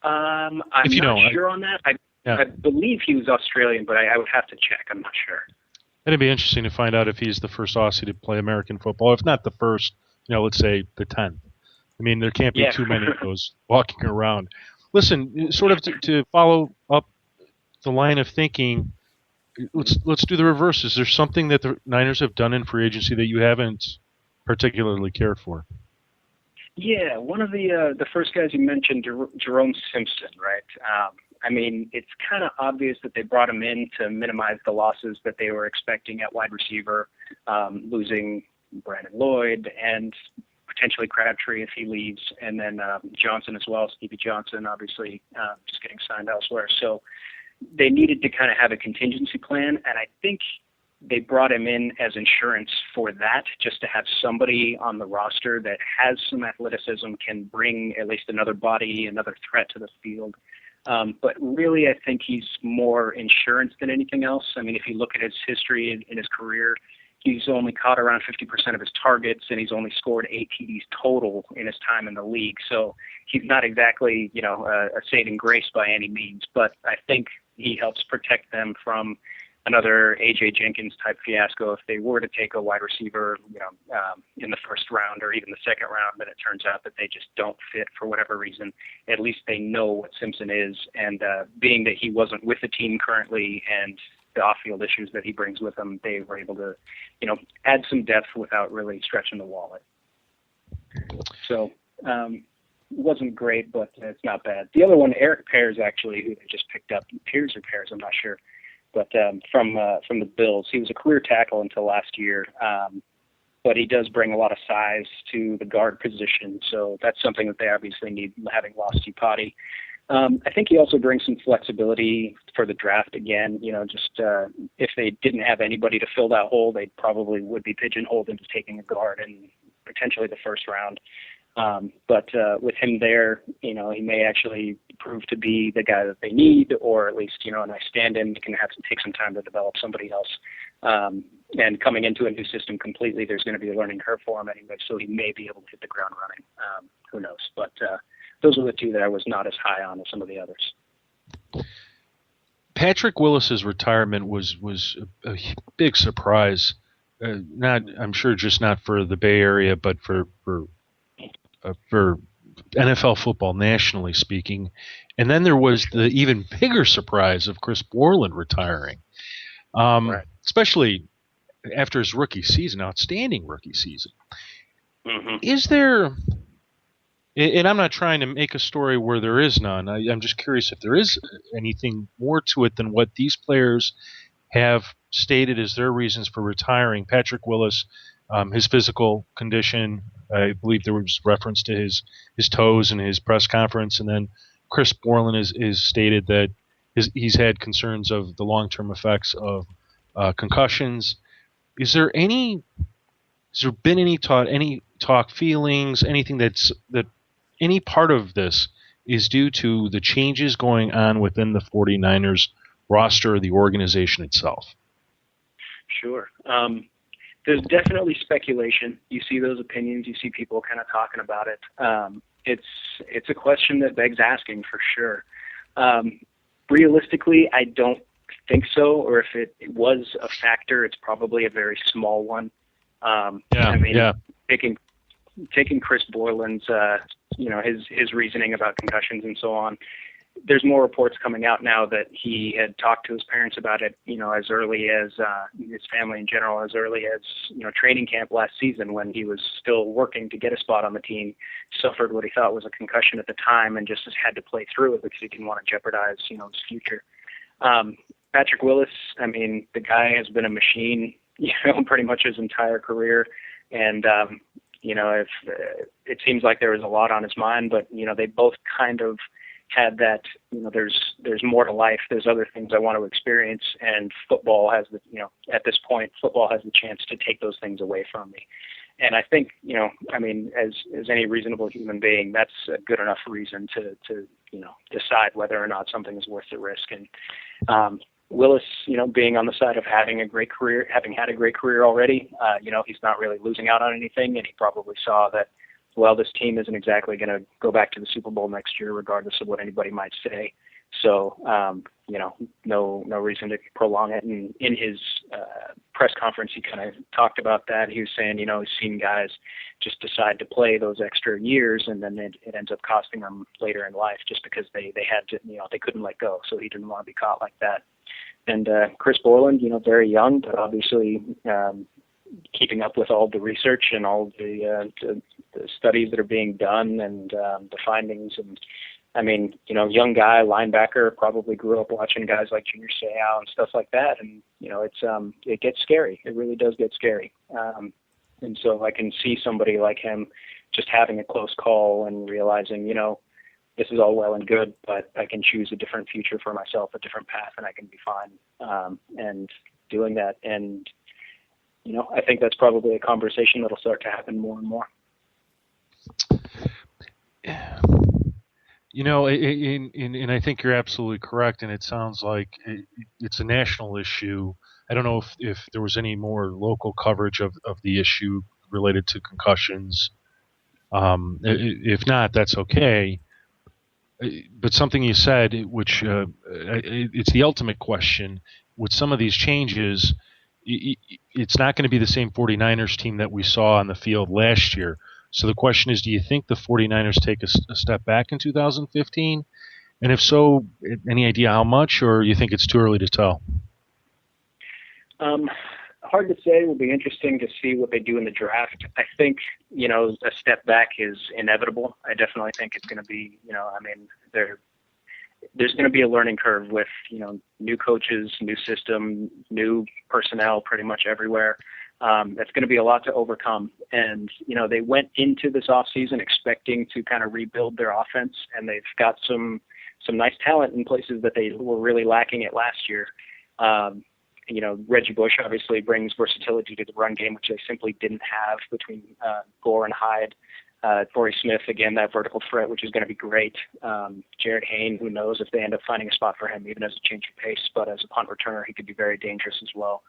I'm not sure on that. I believe he was Australian, but I would have to check. I'm not sure. It'd be interesting to find out if he's the first Aussie to play American football. If not the first, let's say the 10th. I mean, there can't be too many of those walking around. Listen, sort of to follow up the line of thinking, let's do the reverse. Is there something that the Niners have done in free agency that you haven't particularly cared for? Yeah, one of the first guys you mentioned, Jerome Simpson, right? It's kind of obvious that they brought him in to minimize the losses that they were expecting at wide receiver, losing Brandon Lloyd and potentially Crabtree if he leaves, and then Johnson as well, Stevie Johnson, obviously just getting signed elsewhere. So they needed to kind of have a contingency plan, and I think they brought him in as insurance for that, just to have somebody on the roster that has some athleticism, can bring at least another body, another threat to the field. But really, I think he's more insurance than anything else. I mean, if you look at his history in his career, he's only caught around 50% of his targets, and he's only scored 8 TDs total in his time in the league. So he's not exactly, a saving grace by any means, but I think he helps protect them from another A.J. Jenkins type fiasco if they were to take a wide receiver, in the first round or even the second round, and it turns out that they just don't fit for whatever reason. At least they know what Simpson is, and being that he wasn't with the team currently and the off-field issues that he brings with him, they were able to, add some depth without really stretching the wallet. So it wasn't great, but it's not bad. The other one, Eric Pears, actually, who they just picked up, Pears or Pears, I'm not sure, but from the Bills. He was a career tackle until last year, but he does bring a lot of size to the guard position, so that's something that they obviously need, having lost Iupati. I think he also brings some flexibility for the draft again. If they didn't have anybody to fill that hole, they probably would be pigeonholed into taking a guard in potentially the first round. But with him there, he may actually prove to be the guy that they need, or at least, a nice stand-in. They can have to take some time to develop somebody else. And coming into a new system completely, there's going to be a learning curve for him anyway, so he may be able to hit the ground running. Who knows? But those are the two that I was not as high on as some of the others. Patrick Willis's retirement was a big surprise. Not, I'm sure, just not for the Bay Area, but for NFL football nationally speaking. And then there was the even bigger surprise of Chris Borland retiring, especially after his rookie season, outstanding rookie season. Mm-hmm. Is there, and I'm not trying to make a story where there is none, I'm just curious if there is anything more to it than what these players have stated as their reasons for retiring. Patrick Willis, his physical condition, I believe there was reference to his toes in his press conference, and then Chris Borland is stated that he's had concerns of the long-term effects of concussions. Has there been any talk, feelings, anything that any part of this is due to the changes going on within the 49ers roster or the organization itself? Sure. There's definitely speculation. You see those opinions. You see people kind of talking about it. It's a question that begs asking for sure. Realistically, I don't think so, or if it was a factor, it's probably a very small one. Taking Chris Borland's, his reasoning about concussions and so on. There's more reports coming out now that he had talked to his parents about it, as early as his family in general, as early as training camp last season when he was still working to get a spot on the team. Suffered what he thought was a concussion at the time and just had to play through it because he didn't want to jeopardize his future. Patrick Willis, the guy has been a machine, pretty much his entire career, and if it seems like there was a lot on his mind, but they both kind of had that, there's more to life. There's other things I want to experience, and football has at this point, football has the chance to take those things away from me. And I think, as any reasonable human being, that's a good enough reason to decide whether or not something is worth the risk. And Willis, being on the side of having a great career, having had a great career already, he's not really losing out on anything, and he probably saw that, well, this team isn't exactly going to go back to the Super Bowl next year, regardless of what anybody might say. So, no reason to prolong it. And in his press conference, he kind of talked about that. He was saying, he's seen guys just decide to play those extra years, and then it ends up costing them later in life just because they had to, they couldn't let go. So he didn't want to be caught like that. And Chris Borland, very young, but obviously keeping up with all the research and all the studies that are being done and the findings. And young guy, linebacker, probably grew up watching guys like Junior Seau and stuff like that. And, it gets scary. It really does get scary. And so I can see somebody like him just having a close call and realizing, this is all well and good, but I can choose a different future for myself, a different path, and I can be fine. And doing that. And, I think that's probably a conversation that'll start to happen more and more. And I think you're absolutely correct, and it sounds like it's a national issue. I don't know if there was any more local coverage of the issue related to concussions. If not, that's okay. But something you said, which it's the ultimate question, with some of these changes, it's not going to be the same 49ers team that we saw on the field last year. So the question is, do you think the 49ers take a step back in 2015? And if so, any idea how much, or you think it's too early to tell? Hard to say. It will be interesting to see what they do in the draft. I think, a step back is inevitable. I definitely think it's going to be, there's going to be a learning curve with, new coaches, new system, new personnel pretty much everywhere. That's going to be a lot to overcome. And, they went into this offseason expecting to kind of rebuild their offense, and they've got some nice talent in places that they were really lacking it last year. Reggie Bush obviously brings versatility to the run game, which they simply didn't have between Gore and Hyde. Torrey Smith, again, that vertical threat, which is going to be great. Jared Hayne, who knows if they end up finding a spot for him, even as a change of pace, but as a punt returner, he could be very dangerous as well.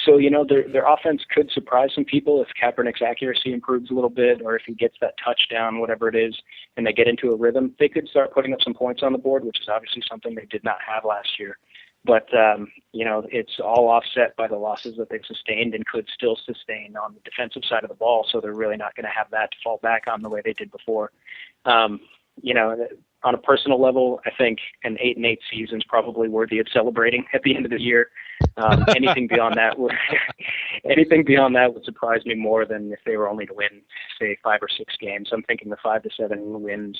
So, their offense could surprise some people if Kaepernick's accuracy improves a little bit, or if he gets that touchdown, whatever it is, and they get into a rhythm. They could start putting up some points on the board, which is obviously something they did not have last year. But, it's all offset by the losses that they've sustained and could still sustain on the defensive side of the ball, so they're really not going to have that to fall back on the way they did before. On a personal level, I think an 8-8 season is probably worthy of celebrating at the end of the year. Anything beyond that would surprise me more than if they were only to win, say, 5 or 6 games. I'm thinking the 5 to 7 win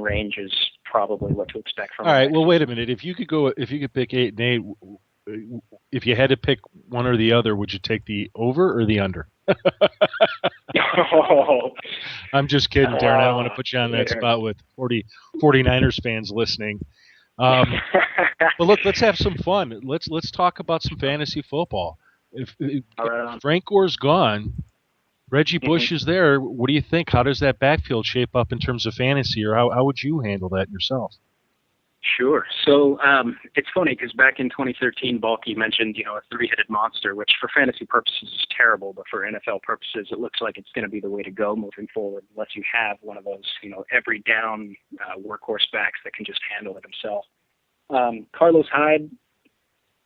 range is probably what to expect from. All right. Well, wait a minute. If you could pick 8-8, if you had to pick one or the other, would you take the over or the under? I'm just kidding, Darren. I don't want to put you on that spot with 49ers fans listening. But look, let's have some fun. Let's talk about some fantasy football. If Frank Gore's gone, Reggie Bush is there. What do you think? How does that backfield shape up in terms of fantasy, or how would you handle that yourself? Sure. So it's funny because back in 2013, Balky mentioned, a 3-headed monster, which for fantasy purposes is terrible, but for NFL purposes, it looks like it's going to be the way to go moving forward, unless you have one of those, every down workhorse backs that can just handle it himself. Carlos Hyde,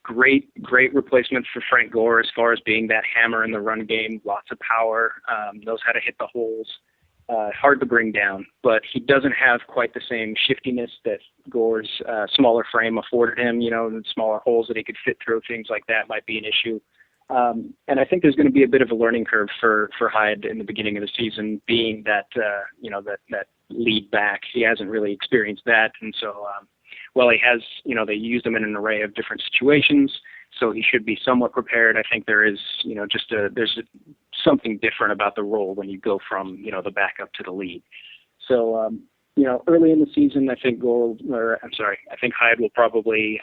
great replacement for Frank Gore as far as being that hammer in the run game, lots of power, knows how to hit the holes. Hard to bring down, but he doesn't have quite the same shiftiness that Gore's smaller frame afforded him. The smaller holes that he could fit through, things like that might be an issue. And I think there's going to be a bit of a learning curve for Hyde in the beginning of the season, being that that lead back. He hasn't really experienced that, and so while he has, they used him in an array of different situations, so he should be somewhat prepared. I think there is, there's something different about the role when you go from, the backup to the lead. So, early in the season, I think Hyde will probably,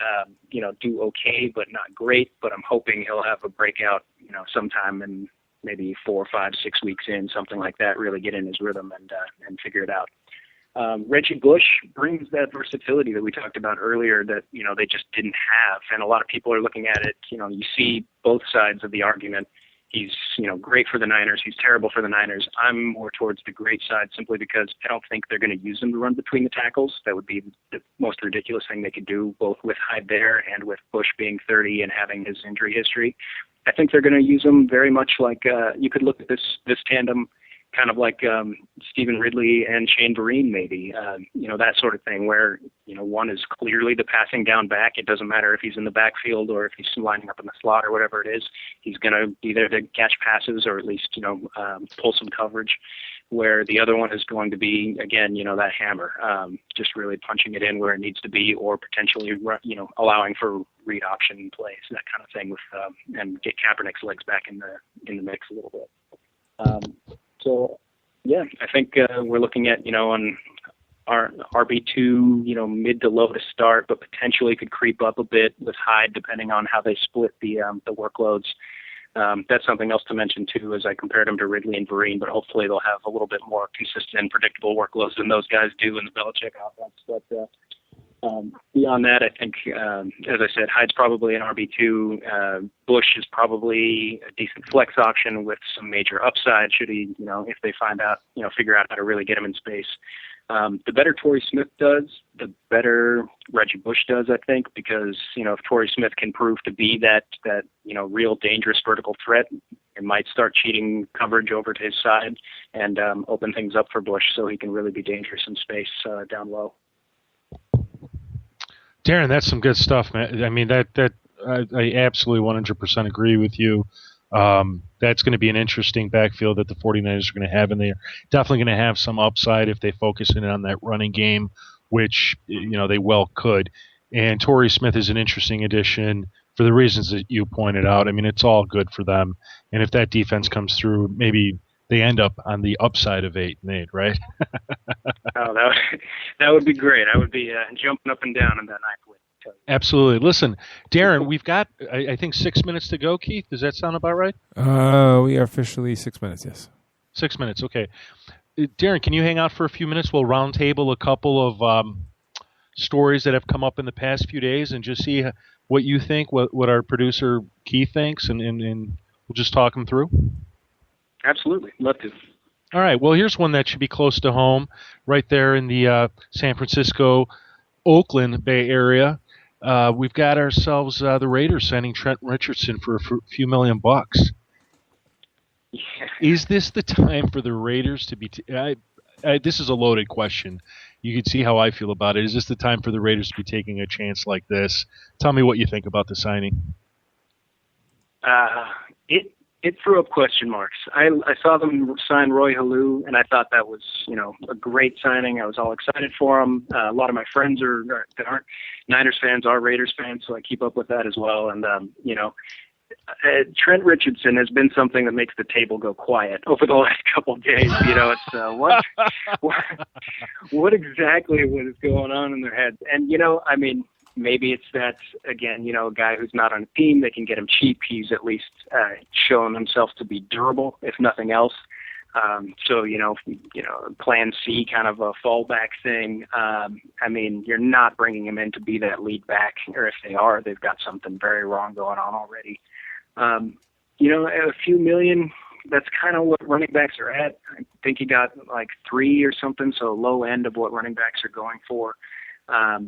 do okay, but not great. But I'm hoping he'll have a breakout, sometime in maybe 4, 5, 6 weeks in, something like that, really get in his rhythm and figure it out. Reggie Bush brings that versatility that we talked about earlier that, they just didn't have. And a lot of people are looking at it, you see both sides of the argument. He's, great for the Niners. He's terrible for the Niners. I'm more towards the great side simply because I don't think they're going to use him to run between the tackles. That would be the most ridiculous thing they could do, both with Hyde there and with Bush being 30 and having his injury history. I think they're going to use him very much like you could look at this tandem kind of like Stephen Ridley and Shane Vereen, maybe, that sort of thing where, one is clearly the passing down back. It doesn't matter if he's in the backfield or if he's lining up in the slot or whatever it is. He's going to be there to catch passes or at least, pull some coverage, where the other one is going to be, again, that hammer, just really punching it in where it needs to be or potentially, allowing for read option plays, that kind of thing with and get Kaepernick's legs back in the mix a little bit. So, yeah, I think we're looking at, on our RB2, mid to low to start, but potentially could creep up a bit with Hyde depending on how they split the workloads. That's something else to mention, too, as I compared them to Ridley and Vereen, but hopefully they'll have a little bit more consistent and predictable workloads than those guys do in the Belichick offense. But beyond that, I think, as I said, Hyde's probably an RB2. Bush is probably a decent flex option with some major upside should he, if they figure out how to really get him in space. The better Torrey Smith does, the better Reggie Bush does, I think, because, if Torrey Smith can prove to be that real dangerous vertical threat, it might start cheating coverage over to his side and open things up for Bush so he can really be dangerous in space down low. Darren, that's some good stuff, man. I mean, I absolutely 100% agree with you. That's going to be an interesting backfield that the 49ers are going to have, and they're definitely going to have some upside if they focus in on that running game, which, they well could. And Torrey Smith is an interesting addition for the reasons that you pointed out. I mean, it's all good for them. And if that defense comes through, maybe they end up on the upside of 8-8, right? Oh, that would be great. I would be jumping up and down in that ninth win. Absolutely. Listen, Darren, we've got, I think, 6 minutes to go, Keith. Does that sound about right? We are officially 6 minutes, yes. 6 minutes, okay. Darren, can you hang out for a few minutes? We'll round table a couple of stories that have come up in the past few days and just see what you think, what our producer Keith thinks, and we'll just talk them through? Absolutely. Love to. All right. Well, here's one that should be close to home, right there in the San Francisco, Oakland Bay Area. We've got ourselves the Raiders signing Trent Richardson for a few $1 million. Yeah. Is this the time for the Raiders to be? This is a loaded question. You can see how I feel about it. Is this the time for the Raiders to be taking a chance like this? Tell me what you think about the signing. It threw up question marks. I saw them sign Roy Halou, and I thought that was, a great signing. I was all excited for him. A lot of my friends that aren't Niners fans are Raiders fans, so I keep up with that as well. And, Trent Richardson has been something that makes the table go quiet over the last couple of days. It's what exactly was going on in their heads? And, maybe it's that, again, a guy who's not on a team, they can get him cheap. He's at least shown himself to be durable, if nothing else. Plan C, kind of a fallback thing. You're not bringing him in to be that lead back, or if they are, they've got something very wrong going on already. A few million, that's kind of what running backs are at. I think he got like 3 or something, so low end of what running backs are going for. I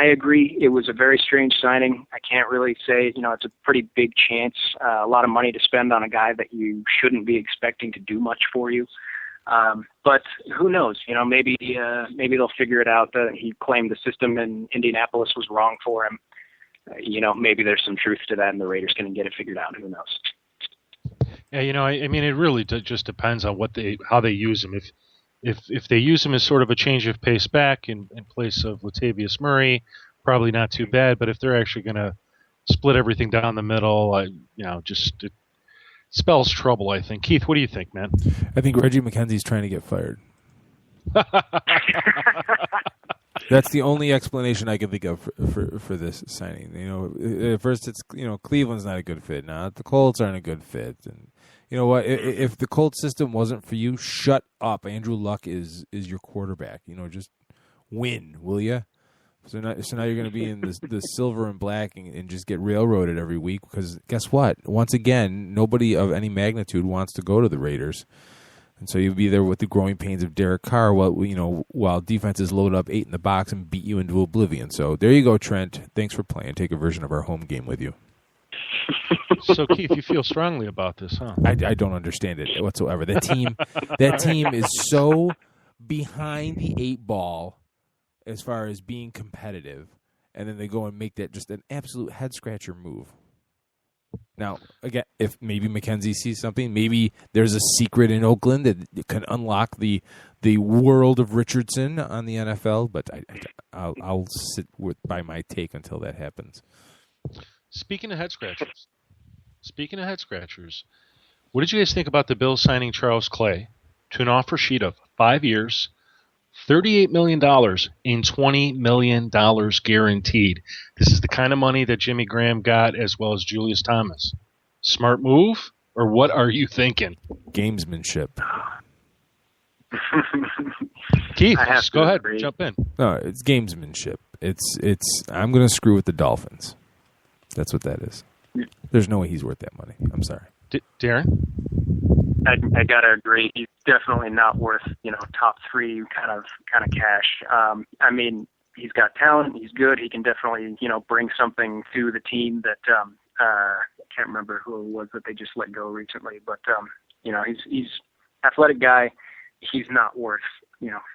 agree. It was a very strange signing. I can't really say, it's a pretty big chance, a lot of money to spend on a guy that you shouldn't be expecting to do much for you. But who knows? Maybe they'll figure it out. He claimed the system in Indianapolis was wrong for him. Maybe there's some truth to that, and the Raiders can get it figured out. Who knows? Yeah, it really just depends on how they use him. If they use him as sort of a change of pace back in place of Latavius Murray, probably not too bad. But if they're actually going to split everything down the middle, it spells trouble, I think. Keith, what do you think, man? I think Reggie McKenzie's trying to get fired. That's the only explanation I can think of for this signing. At first it's Cleveland's not a good fit. Now the Colts aren't a good fit, and you know what? If the Colts system wasn't for you, shut up. Andrew Luck is your quarterback. Just win, will you? So now you're going to be in the silver and black and just get railroaded every week because guess what? Once again, nobody of any magnitude wants to go to the Raiders. And so you'll be there with the growing pains of Derek Carr while defenses load up 8 in the box and beat you into oblivion. So there you go, Trent. Thanks for playing. Take a version of our home game with you. So, Keith, you feel strongly about this, huh? I don't understand it whatsoever. That team is so behind the 8 ball as far as being competitive, and then they go and make that just an absolute head-scratcher move. Now, again, if maybe McKenzie sees something, maybe there's a secret in Oakland that can unlock the world of Richardson on the NFL, but I'll sit by my take until that happens. Speaking of head scratchers, what did you guys think about the Bills signing Charles Clay to an offer sheet of 5 years, $38 million, and $20 million guaranteed? This is the kind of money that Jimmy Graham got as well as Julius Thomas. Smart move, or what are you thinking? Gamesmanship. Keith, go ahead, jump in. No, it's gamesmanship. It's I'm going to screw with the Dolphins. That's what that is. There's no way he's worth that money. I'm sorry. Darren? I gotta agree. He's definitely not worth top 3 kind of cash. He's got talent. He's good. He can definitely bring something to the team that I can't remember who it was that they just let go recently. But he's athletic guy. He's not worth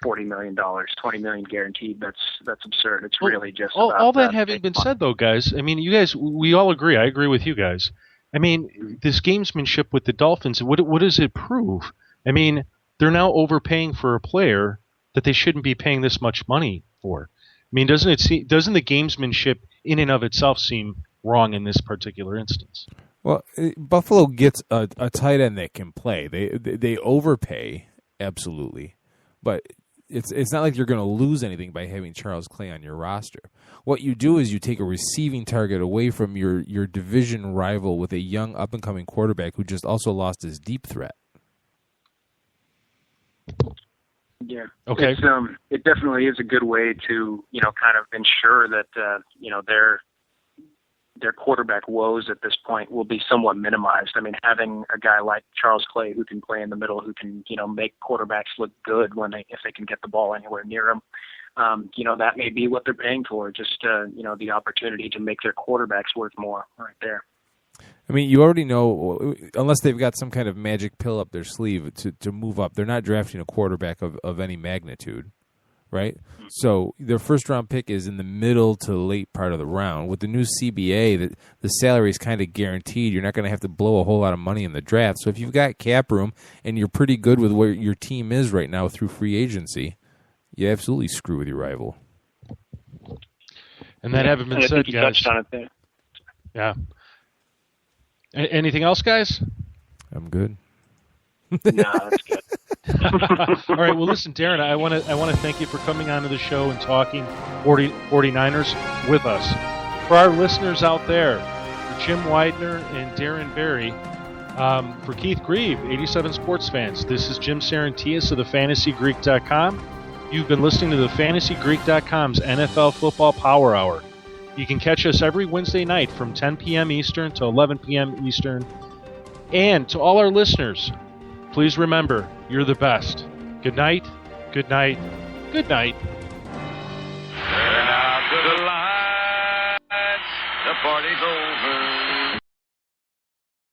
$40 million, $20 million guaranteed. That's absurd. It's really just all that having been said, though, guys. You guys, we all agree. I agree with you guys. This gamesmanship with the Dolphins, what does it prove? They're now overpaying for a player that they shouldn't be paying this much money for. Doesn't the gamesmanship in and of itself seem wrong in this particular instance? Well, Buffalo gets a tight end that can play. They overpay, absolutely, but it's not like you're going to lose anything by having Charles Clay on your roster. What you do is you take a receiving target away from your division rival with a young up-and-coming quarterback who just also lost his deep threat. Yeah. Okay. It's, it definitely is a good way to, kind of ensure that, their quarterback woes at this point will be somewhat minimized. I mean, having a guy like Charles Clay who can play in the middle, who can, make quarterbacks look good if they can get the ball anywhere near them, that may be what they're paying for. Just, the opportunity to make their quarterbacks worth more right there. I mean, you already know, unless they've got some kind of magic pill up their sleeve to move up, they're not drafting a quarterback of any magnitude, right? So their first-round pick is in the middle to late part of the round. With the new CBA, the salary is kind of guaranteed. You're not going to have to blow a whole lot of money in the draft. So if you've got cap room and you're pretty good with where your team is right now through free agency, you absolutely screw with your rival. And that having been I said, think you guys. touched on it there. Yeah. Anything else, guys? I'm good. No, that's good. All right. Well, listen, Darren, I want to thank you for coming onto the show and talking 49ers with us. For our listeners out there, for Jim Widener and Darren Berry, for Keith Grieve, 87 Sports Fans, this is Jim Sarantias of thefantasygreek.com. You've been listening to thefantasygreek.com's NFL Football Power Hour. You can catch us every Wednesday night from 10 p.m. Eastern to 11 p.m. Eastern. And to all our listeners, please remember, you're the best. Good night, good night, good night. Turn out the lights, the party's over.